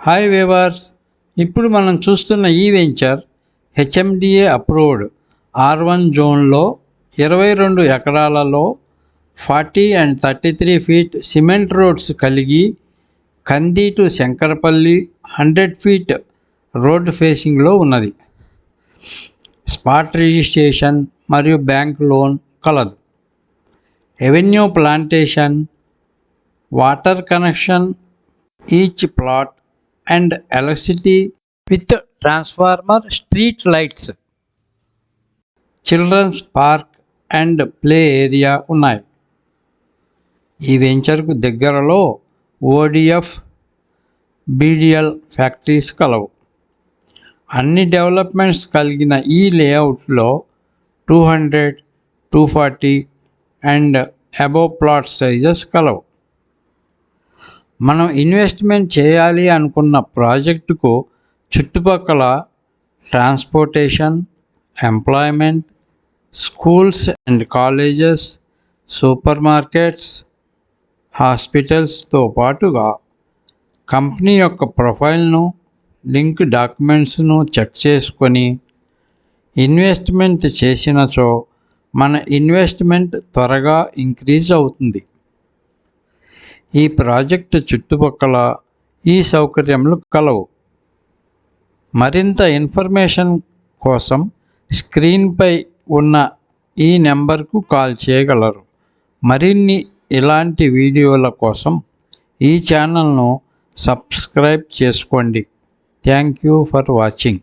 Hi weavers, ఇప్పుడు మనం చూస్తున్న ఈ వెంచర్ హెచ్ఎండిఏ అప్రూవ్డ్ R1 జోన్లో 22 ఎకరాలలో 40 and 33 ఫీట్ సిమెంట్ రోడ్స్ కలిగి కంది టు శంకరపల్లి 100 ఫీట్ రోడ్ ఫేసింగ్లో ఉన్నది. స్పాట్ రిజిస్ట్రేషన్ మరియు బ్యాంక్ లోన్ కలదు. Avenue plantation, water connection each plot and electricity with transformer, street lights, children's park and play area ఉన్నాయి. ఈ వెంచర్కు దగ్గరలో ODF, BDL ఫ్యాక్టరీస్ కలవు. అన్ని డెవలప్మెంట్స్ కలిగిన ఈ లేఅవుట్లో 200, 240 అండ్ అబోవ్ ప్లాట్ సైజెస్ కలవు. మనం ఇన్వెస్ట్మెంట్ చేయాలి అనుకున్న ప్రాజెక్టుకు చుట్టుపక్కల transportation, employment, schools and colleges, super markets, హాస్పిటల్స్తో పాటుగా కంపెనీ యొక్క ప్రొఫైల్ను, లింక్ డాక్యుమెంట్స్ను చెక్ చేసుకొని ఇన్వెస్ట్మెంట్ చేసినచో మన ఇన్వెస్ట్మెంట్ త్వరగా ఇంక్రీజ్ అవుతుంది. ఈ ప్రాజెక్టు చుట్టుపక్కల ఈ సౌకర్యములు కలవు. మరింత ఇన్ఫర్మేషన్ కోసం స్క్రీన్పై ఉన్న ఈ నెంబర్కు కాల్ చేయగలరు. మరిన్ని ఇలాంటి వీడియోల కోసం ఈ ఛానల్ను సబ్స్క్రైబ్ చేసుకోండి. Thank you for watching.